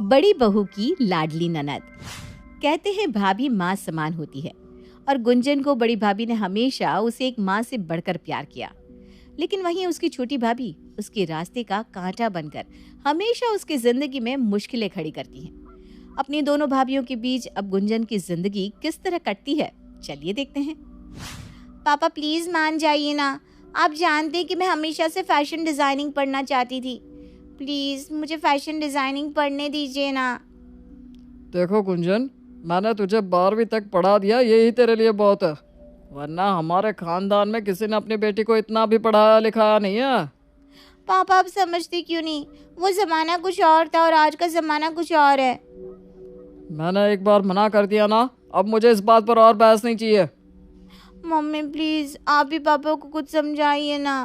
बड़ी बहू की लाडली ननद। कहते हैं भाभी माँ समान होती है और गुंजन को बड़ी भाभी ने हमेशा उसे एक माँ से बढ़कर प्यार किया। लेकिन वहीं उसकी छोटी भाभी उसके रास्ते का कांटा बनकर हमेशा उसकी जिंदगी में मुश्किलें खड़ी करती हैं। अपनी दोनों भाभियों के बीच अब गुंजन की जिंदगी किस तरह कटती है, चलिए देखते हैं। पापा प्लीज मान जाइए ना, आप जानते हैं कि मैं हमेशा से फैशन डिजाइनिंग पढ़ना चाहती थी। प्लीज मुझे फैशन डिजाइनिंग पढ़ने दीजिए ना। देखो गुंजन, मैंने तुझे 12वीं तक पढ़ा दिया, यही तेरे लिए बहुत है। वरना हमारे खानदान में किसी ने अपनी बेटी को इतना भी पढ़ाया लिखाया नहीं है। पापा आप समझते क्यों नहीं? वो जमाना कुछ और था और आज का जमाना कुछ और है। मैंने एक बार मना कर दिया ना, अब मुझे इस बात पर और बहस नहीं चाहिए। मम्मी प्लीज आप भी पापा को कुछ समझाइए ना।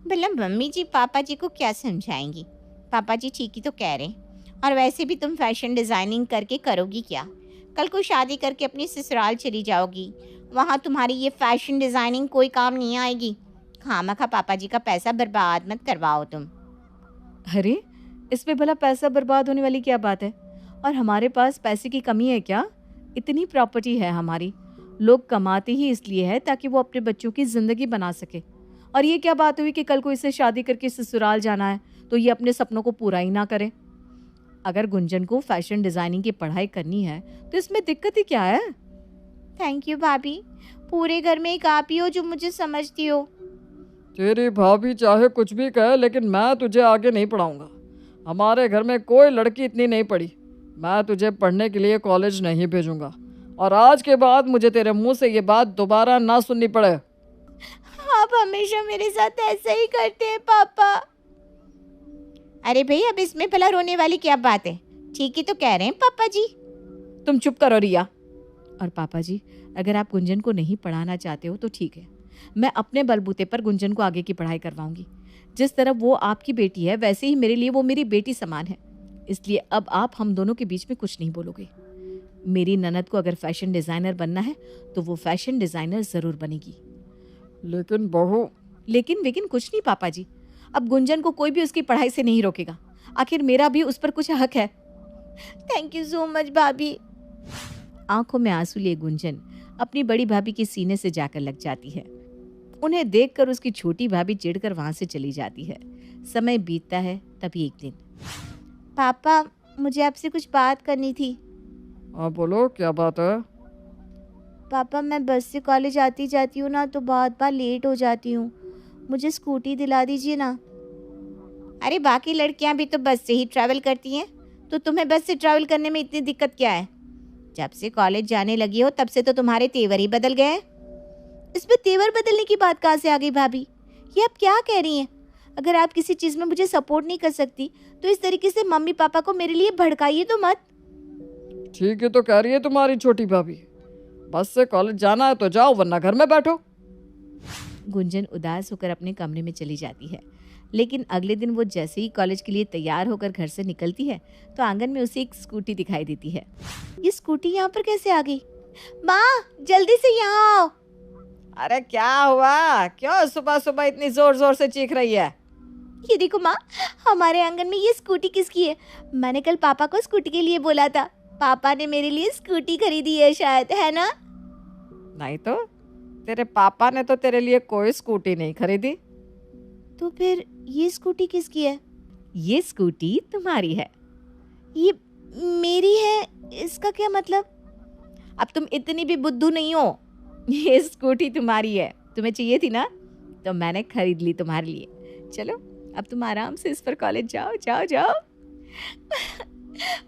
भला मम्मी जी पापा जी को क्या समझाएंगी? पापा जी ठीक ही तो कह रहे हैं। और वैसे भी तुम फैशन डिजाइनिंग करके करोगी क्या? कल को शादी करके अपनी ससुराल चली जाओगी, वहाँ तुम्हारी ये फैशन डिजाइनिंग कोई काम नहीं आएगी। खामखा पापा जी का पैसा बर्बाद मत करवाओ तुम। अरे इसमें भला पैसा बर्बाद होने वाली क्या बात है? और हमारे पास पैसे की कमी है क्या? इतनी प्रॉपर्टी है हमारी। लोग कमाते ही इसलिए है ताकि वो अपने बच्चों की जिंदगी बना सके। और ये क्या बात हुई कि कल को इसे शादी करके ससुराल जाना है तो ये अपने सपनों को पूरा ही ना करे? अगर गुंजन को फैशन डिजाइनिंग की पढ़ाई करनी है तो इसमें दिक्कत ही क्या है? थैंक यू भाभी, पूरे घर में एक आप ही हो जो मुझे समझती हो। तेरी भाभी चाहे कुछ भी कहे, लेकिन मैं तुझे आगे नहीं पढ़ाऊंगा। हमारे घर में कोई लड़की इतनी नहीं पढ़ी। मैं तुझे पढ़ने के लिए कॉलेज नहीं भेजूंगा, और आज के बाद मुझे तेरे मुंह से ये बात दोबारा ना सुननी पड़े। आप हमेशा मेरे साथ ऐसा ही करते हैं पापा। अरे भाई अब इसमें भला रोने वाली क्या बात है? ठीक ही तो कह रहे हैं पापा जी। तुम चुप करो रिया। और पापा जी, अगर आप गुंजन को नहीं पढ़ाना चाहते हो तो ठीक है, मैं अपने बलबूते पर गुंजन को आगे की पढ़ाई करवाऊंगी। जिस तरह वो आपकी बेटी है वैसे ही मेरे लिए वो मेरी बेटी समान है। इसलिए अब आप हम दोनों के बीच में कुछ नहीं बोलोगे। मेरी ननद को अगर फैशन डिजाइनर बनना है तो वो फैशन डिजाइनर जरूर बनेगी। लेकिन बहू। लेकिन कुछ नहीं पापा जी। अब गुंजन को कोई भी उसकी पढ़ाई से नहीं रोकेगा। आखिर मेरा भी उस पर कुछ हक है। थैंक यू सो मच भाभी। आंखों में आंसू लिए गुंजन अपनी बड़ी भाभी के सीने से जाकर लग जाती है। उन्हें देखकर उसकी छोटी भाभी चिढ़कर वहां से चली जाती है। समय बीतता है। तभी एक दिन, पापा मुझे आपसे कुछ बात करनी थी। हाँ बोलो, क्या बात है? पापा मैं बस से कॉलेज आती जाती हूँ ना तो बहुत बार लेट हो जाती हूँ। मुझे स्कूटी दिला दीजिए ना। अरे बाकी लड़कियां भी तो बस से ही ट्रैवल करती हैं, तो तुम्हें बस से ट्रैवल करने में इतनी दिक्कत क्या है? जब से कॉलेज जाने लगी हो तब से तो तुम्हारे तेवर ही बदल गए हैं। इसमें तेवर बदलने की बात कहाँ से आ गई भाभी? ये आप क्या कह रही हैं? अगर आप किसी चीज़ में मुझे सपोर्ट नहीं कर सकती तो इस तरीके से मम्मी पापा को मेरे लिए भड़काइए तो मत। ठीक है तो कह रही है तुम्हारी छोटी भाभी। बस से कॉलेज जाना है तो जाओ, वरना घर में बैठो। गुंजन उदास होकर अपने कमरे में चली जाती है। लेकिन अगले दिन वो जैसे ही कॉलेज के लिए तैयार होकर घर से निकलती है तो आंगन में उसे एक स्कूटी दिखाई देती है। ये स्कूटी यहाँ पर कैसे आ गई? माँ जल्दी से यहाँ आओ। अरे क्या हुआ? क्यों सुबह सुबह इतनी जोर जोर से चीख रही है? ये देखो माँ, हमारे आंगन में ये स्कूटी किसकी है? मैंने कल पापा को स्कूटी के लिए बोला था। पापा ने मेरे लिए स्कूटी खरीदी है शायद, है ना? नहीं तो तेरे पापा ने तो तेरे लिए कोई स्कूटी नहीं खरीदी। तो फिर ये स्कूटी किसकी है? ये स्कूटी तुम्हारी है। ये मेरी है, इसका क्या मतलब? अब तुम इतनी भी बुद्धू नहीं हो। ये स्कूटी तुम्हारी है, तुम्हें चाहिए थी ना, तो मैंने खरीद ली तुम्हारे लिए। चलो अब तुम आराम से इस पर कॉलेज जाओ जाओ जाओ।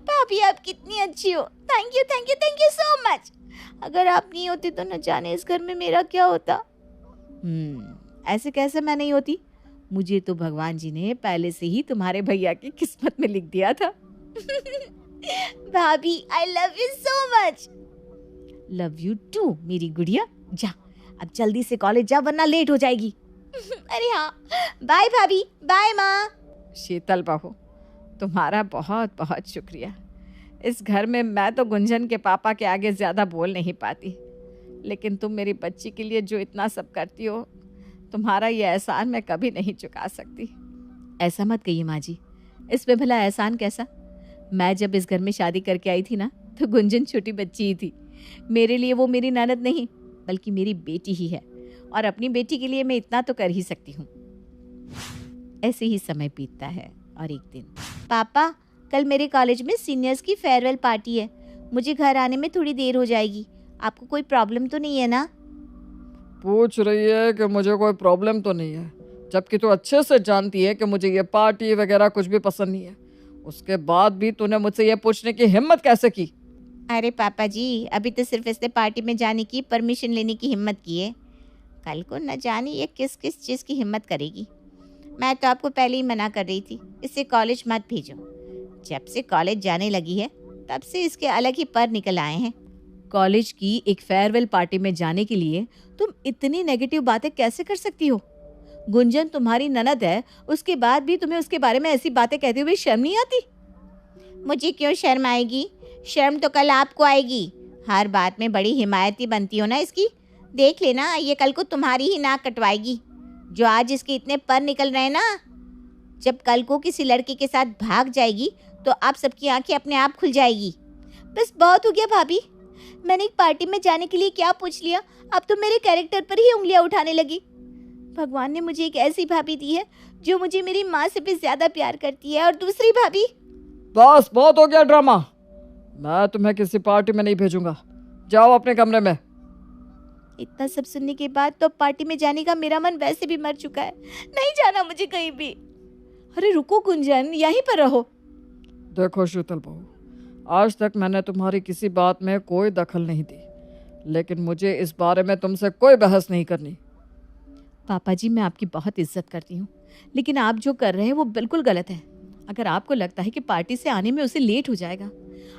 भाभी आप कितनी अच्छी हो। Thank you thank you thank you so much. अगर आप नहीं होती तो न जाने इस घर में मेरा क्या होता। ऐसे कैसे मैं नहीं होती? मुझे तो भगवान जी ने पहले से ही तुम्हारे भैया की किस्मत में लिख दिया था। भाभी I love you so much. Love you too मेरी गुड़िया। जा अब जल्दी से कॉलेज जा वरना लेट हो जाएगी। अरे हाँ, बाय भाभी, बाय माँ। शीतल बहू, तुम्हारा बहुत बहुत शुक्रिया। इस घर में मैं तो गुंजन के पापा के आगे ज़्यादा बोल नहीं पाती, लेकिन तुम मेरी बच्ची के लिए जो इतना सब करती हो, तुम्हारा ये एहसान मैं कभी नहीं चुका सकती। ऐसा मत कहिए माँ जी, इसमें भला एहसान कैसा? मैं जब इस घर में शादी करके आई थी ना, तो गुंजन छोटी बच्ची ही थी। मेरे लिए वो मेरी ननद नहीं, बल्कि मेरी बेटी ही है, और अपनी बेटी के लिए मैं इतना तो कर ही सकती हूँ। ऐसे ही समय बीतता है और एक दिन, पापा कल मेरे कॉलेज में सीनियर्स की फेयरवेल पार्टी है, मुझे घर आने में थोड़ी देर हो जाएगी, आपको कोई प्रॉब्लम तो नहीं है ना? पूछ रही है कि मुझे कोई प्रॉब्लम तो नहीं है, जबकि तू अच्छे से जानती है कि मुझे ये पार्टी वगैरह कुछ भी पसंद नहीं है। उसके बाद भी तूने मुझसे ये पूछने की हिम्मत कैसे की? अरे पापा जी, अभी तो सिर्फ इसने पार्टी में जाने की परमिशन लेने की हिम्मत की है, कल को न जाने ये किस किस चीज़ की हिम्मत करेगी। मैं तो आपको पहले ही मना कर रही थी, इससे कॉलेज मत भेजो। जब से कॉलेज जाने लगी है तब से इसके अलग ही पर निकल आए हैं। कॉलेज की एक फेयरवेल पार्टी में जाने के लिए तुम इतनी नेगेटिव बातें कैसे कर सकती हो? गुंजन तुम्हारी ननद है, उसके बाद भी तुम्हें उसके बारे में ऐसी बातें कहते हुए शर्म नहीं आती? मुझे क्यों शर्म आएगी? शर्म तो कल आपको आएगी। हर बात में बड़ी हिमायती बनती हो ना इसकी। देख लेना, ये कल को तुम्हारी ही नाक कटवाएगी। जो आज इसके इतने पर निकल रहे हैं ना, जब कल को किसी लड़के के साथ भाग जाएगी तो आप सबकी आंखें अपने आप खुल जाएगी। बस बहुत हो गया भाभी, मैंने एक पार्टी में जाने के लिए क्या पूछ लिया, अब तो मेरे कैरेक्टर पर ही उंगलियां उठाने लगी। भगवान ने मुझे एक ऐसी भाभी दी है जो मुझे मेरी माँ से भी ज्यादा प्यार करती है, और दूसरी भाभी। बस बहुत हो गया ड्रामा, मैं तुम्हें किसी पार्टी में नहीं भेजूंगा, जाओ अपने कमरे में। इतना सब सुनने के बाद तो पार्टी में जाने का मेरा मन वैसे भी मर चुका है, नहीं जाना मुझे कहीं भी। अरे रुको गुंजन, यहीं पर रहो। देखो शीतल बहू, आज तक मैंने तुम्हारी किसी बात में कोई दखल नहीं दी, लेकिन मुझे इस बारे में तुमसे कोई बहस नहीं करनी। पापा जी, मैं आपकी बहुत इज्जत करती हूँ, लेकिन आप जो कर रहे हैं वो बिल्कुल गलत है। अगर आपको लगता है कि पार्टी से आने में उसे लेट हो जाएगा,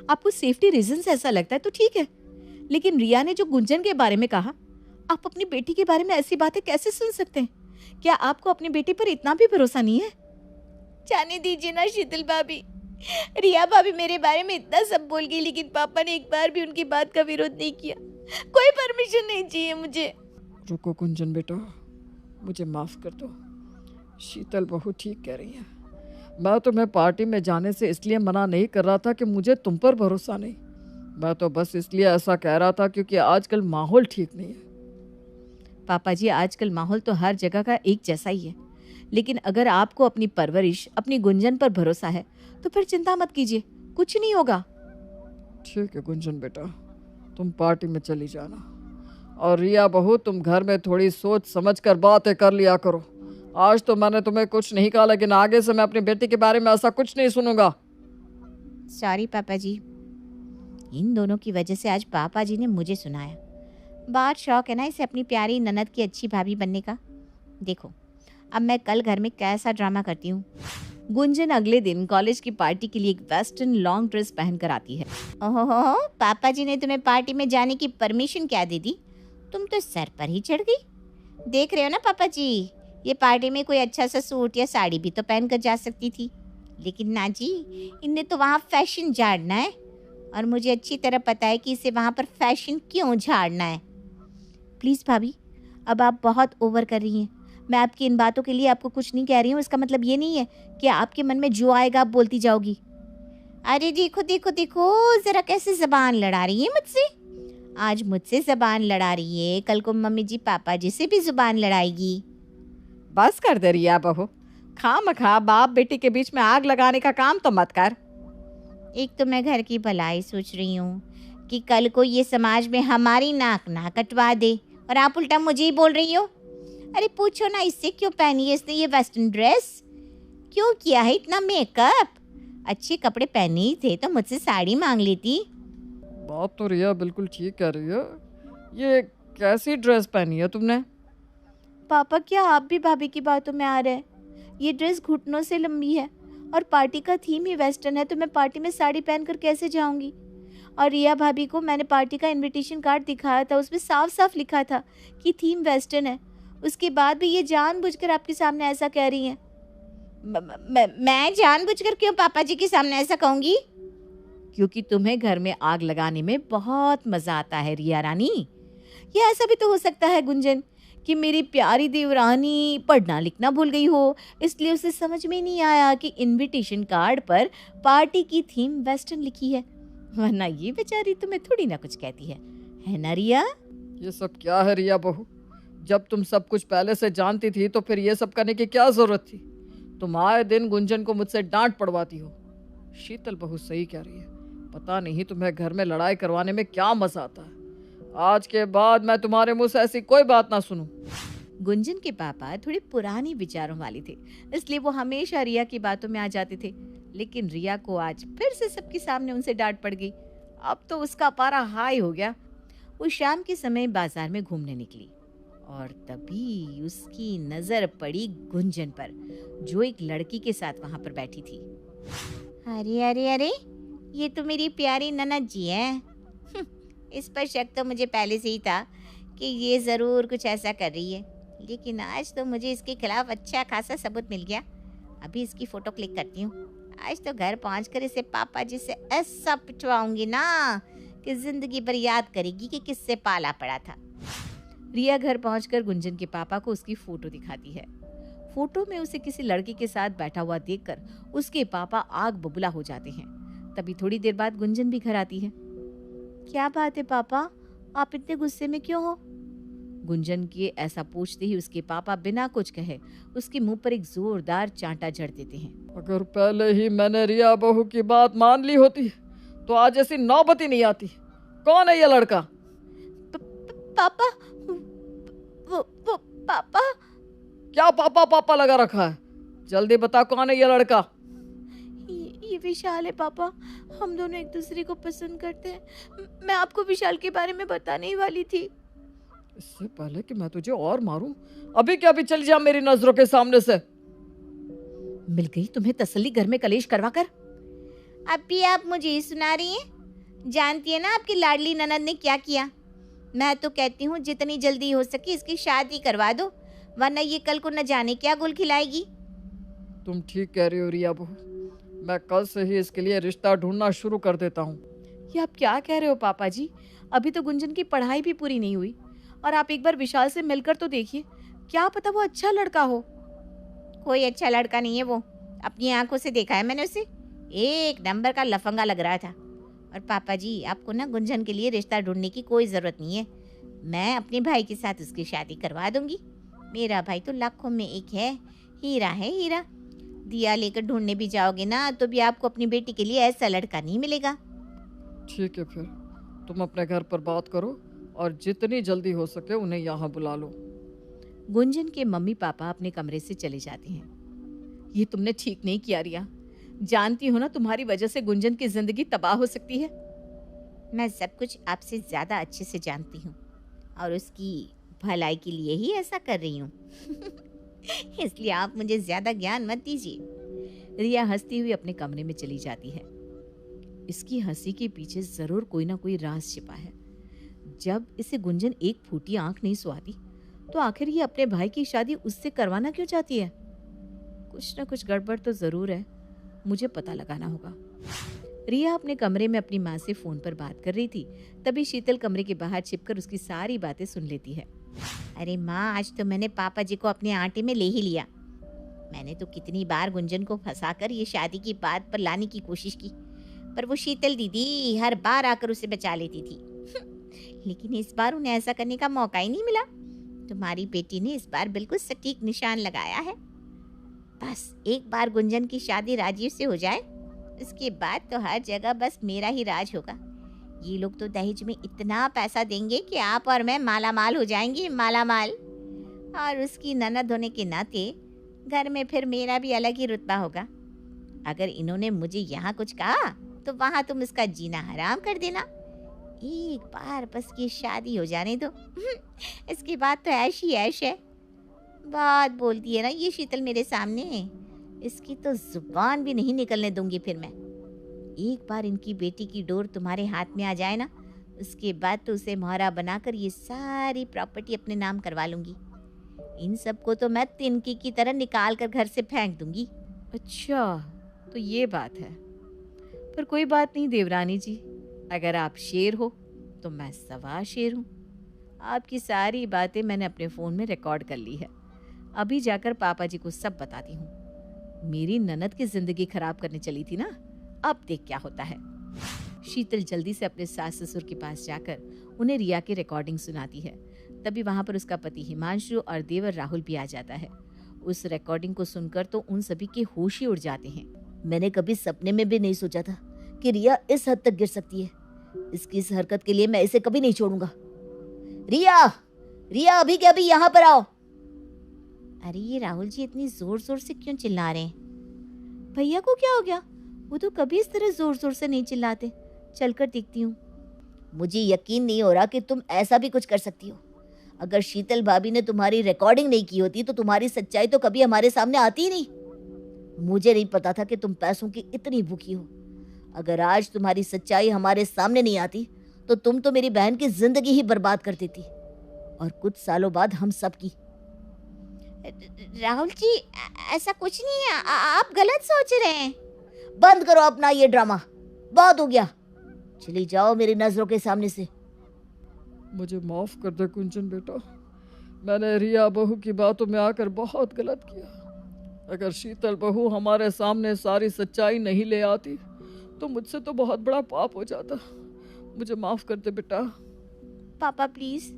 आपको सेफ्टी रीजन से ऐसा लगता है तो ठीक है, लेकिन रिया ने जो गुंजन के बारे में कहा, आप अपनी बेटी के बारे में ऐसी बातें कैसे सुन सकते हैं? क्या आपको अपनी बेटी पर इतना भी भरोसा नहीं है? जाने दीजिए ना शीतल भाभी, रिया भाभी मेरे बारे में इतना सब बोल गई, लेकिन पापा ने एक बार भी उनकी बात का विरोध नहीं किया। कोई परमिशन नहीं चाहिए मुझे। रुको गुंजन बेटा, मुझे माफ कर दो। शीतल बहू ठीक कह रही है, मैं तुम्हें पार्टी में जाने से इसलिए मना नहीं कर रहा था कि मुझे तुम पर भरोसा नहीं, मैं तो बस इसलिए ऐसा कह रहा था क्योंकि आजकल माहौल ठीक नहीं है। पापा जी, आजकल माहौल तो हर जगह का एक जैसा ही है, लेकिन अगर आपको अपनी परवरिश, अपनी गुंजन पर भरोसा है तो फिर चिंता मत कीजिए, कुछ नहीं होगा। ठीक है गुंजन बेटा, तुम पार्टी में चली जाना, और रिया बहू तुम घर में थोड़ी सोच समझ कर बातें कर लिया करो। आज तो मैंने तुम्हें कुछ नहीं कहा, लेकिन आगे से मैं अपनी बेटी के बारे में ऐसा कुछ नहीं सुनूंगा। सॉरी पापा जी, इन दोनों की वजह से आज पापा जी ने मुझे सुनाया। बहुत शौक है ना इसे अपनी प्यारी ननद की अच्छी भाभी बनने का। देखो अब मैं कल घर में कैसा ड्रामा करती हूँ। गुंजन अगले दिन कॉलेज की पार्टी के लिए एक वेस्टर्न लॉन्ग ड्रेस पहनकर आती है। ओहो, पापा जी ने तुम्हें पार्टी में जाने की परमिशन क्या दे दी? तुम तो सर पर ही चढ़ गई। देख रहे हो ना पापा जी, ये पार्टी में कोई अच्छा सा सूट या साड़ी भी तो पहन कर जा सकती थी, लेकिन ना जी, इनने तो वहाँ फैशन झाड़ना है, और मुझे अच्छी तरह पता है कि इसे वहाँ पर फैशन क्यों झाड़ना है। प्लीज़ भाभी, अब आप बहुत ओवर कर रही हैं। मैं आपकी इन बातों के लिए आपको कुछ नहीं कह रही हूँ, इसका मतलब ये नहीं है कि आपके मन में जो आएगा आप बोलती जाओगी। अरे देखो देखो देखो, ज़रा कैसे ज़बान लड़ा रही है मुझसे। आज मुझसे ज़बान लड़ा रही है, कल को मम्मी जी पापा जी से भी ज़ुबान लड़ाएगी। बस कर दे रिया बहू, खामखा बाप बेटी के बीच में आग लगाने का काम तो मत कर। एक तो मैं घर की भलाई सोच रही हूँ कि कल को ये समाज में हमारी नाक ना कटवा दे, और आप उल्टा मुझे ही बोल रही हो। अरे पूछो ना इससे, क्यों पहनी है इसने ये वेस्टर्न ड्रेस, क्यों किया है इतना मेकअप? अच्छे कपड़े पहने ही थे तो मुझसे साड़ी मांग लेती। बात तो रिया बिल्कुल ठीक कह रही है, ये कैसी ड्रेस पहनी है तुमने? पापा, क्या आप भी भाभी की बातों में आ रहे हैं? ये ड्रेस घुटनों से लंबी है और पार्टी का थीम ही वेस्टर्न है, तो मैं पार्टी में साड़ी पहनकर कैसे जाऊंगी? और रिया भाभी को मैंने पार्टी का इनविटेशन कार्ड दिखाया था, उसमें साफ साफ लिखा था कि थीम वेस्टर्न है। उसके बाद भी ये जानबूझकर आपके सामने ऐसा कह रही हैं। मैं जानबूझकर क्यों पापा जी के सामने ऐसा कहूँगी? क्योंकि तुम्हें घर में आग लगाने में बहुत मजा आता है रिया रानी। या ऐसा भी तो हो सकता है गुंजन कि मेरी प्यारी देवरानी पढ़ना लिखना भूल गई हो, इसलिए उसे समझ में नहीं आया कि इनविटेशन कार्ड पर पार्टी की थीम वेस्टर्न लिखी है। वरना ये बेचारी तुम्हें थोड़ी ना कुछ कहती है ना रिया? ये सब क्या है रिया बहू? जब तुम सब कुछ पहले से जानती थी तो फिर ये सब करने की क्या जरूरत थी? तुम आए दिन गुंजन को मुझसे डांट पड़वाती हो। शीतल बहू सही कह रही है, पता नहीं तुम्हें घर में लड़ाई करवाने में क्या मजा आता है। आज के बाद मैं तुम्हारे मुंह से ऐसी कोई बात ना सुनूं। गुंजन के पापा थोड़े पुरानी विचारों वाले थे, इसलिए वो हमेशा रिया की बातों में आ जाते थे। लेकिन रिया को आज फिर से सबके सामने उनसे डांट पड़ गई। अब तो उसका पारा हाई हो गया। वो शाम के समय बाजार में घूमने निकली और तभी उसकी नजर पड़ी गुंजन पर, जो एक लड़की के साथ वहां पर बैठी थी। अरे अरे अरे, ये तो मेरी प्यारी ननद जी है। इस पर शक तो मुझे पहले से ही था कि ये ज़रूर कुछ ऐसा कर रही है, लेकिन आज तो मुझे इसके खिलाफ अच्छा खासा सबूत मिल गया। अभी इसकी फ़ोटो क्लिक करती हूँ। आज तो घर पहुँचकर इसे पापा जी से ऐसा पिटवाऊंगी ना कि ज़िंदगी भर याद करेगी कि किससे पाला पड़ा था। रिया घर पहुंचकर गुंजन के पापा को उसकी फ़ोटो दिखाती है। फ़ोटो में उसे किसी लड़के के साथ बैठा हुआ देखकर उसके पापा आग बबूला हो जाते हैं। तभी थोड़ी देर बाद गुंजन भी घर आती है। क्या बात है पापा, आप इतने गुस्से में क्यों हो? गुंजन के ऐसा पूछते ही उसके पापा बिना कुछ कहे उसके मुंह पर एक जोरदार चांटा जड़ देते हैं। अगर पहले ही मैंने रिया बहू की बात मान ली होती तो आज ऐसी नौबत ही नहीं आती। कौन है ये लड़का? पापा, वो पापा। क्या पापा पापा लगा रखा है? जल्दी बता, कौन है ये लड़का? ये विशाल है पापा, हम दोनों एक दूसरे को पसंद करते हैं। मैं आपको विशाल के बारे में बताने ही वाली थी। इससे पहले कि मैं तुझे और मारूं, अभी क्या भी चल जा मेरी नजरों के सामने से। मिल गई तुम्हें तसल्ली घर में कलेश करवा कर। अब भी आप मुझे ही सुना रही हैं? जानती है ना आपकी लाडली ननद ने क्या किया? मैं तो कहती हूँ जितनी जल्दी हो सके इसकी शादी करवा दो, वरना ये कल को न जाने क्या गुल खिलाएगी। तुम ठीक कह रही हो रिया बहू, मैं कल से ही इसके लिए रिश्ता ढूंढना शुरू कर देता हूँ। ये आप क्या कह रहे हो पापा जी? अभी तो गुंजन की पढ़ाई भी पूरी नहीं हुई, और आप एक बार विशाल से मिलकर तो देखिए, क्या पता वो अच्छा लड़का हो। कोई अच्छा लड़का नहीं है वो, अपनी आंखों से देखा है मैंने उसे। एक नंबर का लफंगा लग रहा था। और पापा जी, आपको ना गुंजन के लिए रिश्ता ढूंढने की कोई ज़रूरत नहीं है। मैं अपने भाई के साथ उसकी शादी करवा दूंगी। मेरा भाई तो लाखों में एक है हीरा। दिया लेकर ढूंढने भी जाओगे ना तो भी आपको अपनी बेटी के लिए ऐसा लड़का नहीं मिलेगा। ठीक है, फिर तुम अपने घर पर बात करो और जितनी जल्दी हो सके उन्हें यहाँ बुला लो। गुंजन के मम्मी पापा अपने कमरे से चले जाते हैं। ये तुमने ठीक नहीं किया रिया, जानती हो ना तुम्हारी वजह से गुंजन की जिंदगी तबाह हो सकती है। मैं सब कुछ आपसे ज़्यादा अच्छे से जानती हूँ और उसकी भलाई के लिए ही ऐसा कर रही हूँ। इसलिए आप मुझे ज़्यादा ज्ञान मत दीजिए। रिया हंसती हुई अपने कमरे में चली जाती है। इसकी हंसी के पीछे जरूर कोई ना कोई राज छिपा है। जब इसे गुंजन एक फूटी आंख नहीं सुहाती, तो आखिर ये अपने भाई की शादी उससे करवाना क्यों चाहती है? कुछ ना कुछ गड़बड़ तो जरूर है, मुझे पता लगाना होगा। रिया अपने कमरे में अपनी माँ से फोन पर बात कर रही थी, तभी शीतल कमरे के बाहर छिपकर उसकी सारी बातें सुन लेती है। अरे माँ, आज तो मैंने पापा जी को अपने आटे में ले ही लिया। मैंने तो कितनी बार गुंजन को फंसाकर ये शादी की बात पर लाने की कोशिश की, पर वो शीतल दीदी हर बार आकर उसे बचा लेती थी। लेकिन इस बार उन्हें ऐसा करने का मौका ही नहीं मिला। तुम्हारी बेटी ने इस बार बिल्कुल सटीक निशान लगाया है। बस एक बार गुंजन की शादी राजीव से हो जाए, उसके बाद तो हर जगह बस मेरा ही राज होगा। ये लोग तो दहेज में इतना पैसा देंगे कि आप और मैं माला माल हो जाएंगे, माला माल। और उसकी ननद होने के नाते घर में फिर मेरा भी अलग ही रुतबा होगा। अगर इन्होंने मुझे यहाँ कुछ कहा तो वहाँ तुम इसका जीना हराम कर देना। एक बार बस ये शादी हो जाने दो। इसके बाद तो ऐश ही ऐश है। बात बोलती है ना ये शीतल मेरे सामने, इसकी तो जुबान भी नहीं निकलने दूंगी फिर मैं। एक बार इनकी बेटी की डोर तुम्हारे हाथ में आ जाए ना, उसके बाद तो उसे मोहरा बनाकर ये सारी प्रॉपर्टी अपने नाम करवा लूंगी। इन सबको तो मैं तिनकी की तरह निकाल कर घर से फेंक दूंगी। अच्छा, तो ये बात है। पर कोई बात नहीं देवरानी जी, अगर आप शेर हो तो मैं सवा शेर हूँ। आपकी सारी बातें मैंने अपने फ़ोन में रिकॉर्ड कर ली है। अभी जाकर पापा जी को सब बताती हूँ। मेरी ननद की ज़िंदगी खराब करने चली थी ना, अब देख क्या होता है। शीतल जल्दी से अपने सास ससुर के पास जाकर उन्हें रिया की रिकॉर्डिंग सुनाती है। तभी वहाँ पर उसका पति हिमांशु और देवर राहुल भी आ जाता है। उस रिकॉर्डिंग को सुनकर तो उन सभी के होश ही उड़ जाते हैं। मैंने कभी सपने में भी नहीं सोचा था कि रिया इस हद तक गिर सकती है। इसकी इस हरकत के लिए मैं इसे कभी नहीं छोड़ूंगा। रिया, रिया अभी के अभी यहाँ पर आओ। अरे ये राहुल जी इतनी जोर जोर से क्यों चिल्ला रहे हैं? भैया को क्या हो गया? वो तो कभी इस तरह जोर जोर से नहीं चिल्लाते। चलकर देखती हूँ। मुझे यकीन नहीं हो रहा कि तुम ऐसा भी कुछ कर सकती हो। अगर शीतल भाभी ने तुम्हारी रिकॉर्डिंग नहीं की होती तो तुम्हारी सच्चाई तो कभी हमारे सामने आती ही नहीं। मुझे नहीं पता था कि तुम पैसों की इतनी भूखी हो। अगर आज तुम्हारी सच्चाई हमारे सामने नहीं आती तो तुम तो मेरी बहन की जिंदगी ही बर्बाद कर देती, और कुछ सालों बाद हम सब की। राहुल जी ऐसा कुछ नहीं है, आप गलत सोच रहे हैं। बंद करो अपना ये ड्रामा, बहुत हो गया। चली जाओ मेरी नजरों के सामने से। मुझे माफ़ कर दे कुंचन बेटा, मैंने रिया बहू की बातों में आकर बहुत गलत किया। अगर शीतल बहू हमारे सामने सारी सच्चाई नहीं ले आती तो मुझसे तो बहुत बड़ा पाप हो जाता। मुझे माफ़ कर दे बेटा। पापा प्लीज़,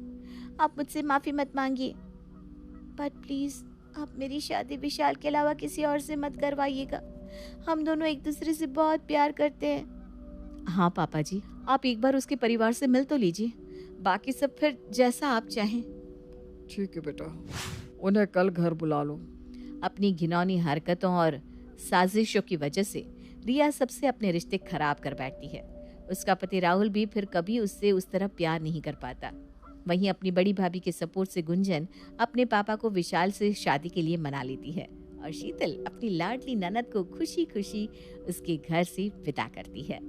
आप मुझसे माफ़ी मत मांगिए, बट प्लीज़ आप मेरी शादी विशाल के अलावा किसी और से मत करवाइएगा। हम दोनों एक दूसरे से बहुत प्यार करते हैं। हाँ पापा जी, आप एक बार उसके परिवार से मिल तो लीजिए, बाकी सब फिर जैसा आप चाहें। ठीक है बेटा, उन्हें कल घर बुला लो। अपनी घिनौनी हरकतों और साजिशों की वजह से रिया सबसे अपने रिश्ते खराब कर बैठती है। उसका पति राहुल भी फिर कभी उससे उस तरह प्यार नहीं कर पाता। वहीं अपनी बड़ी भाभी के सपोर्ट से गुंजन अपने पापा को विशाल से शादी के लिए मना लेती है और शीतल अपनी लाडली ननद को खुशी खुशी उसके घर से विदा करती है।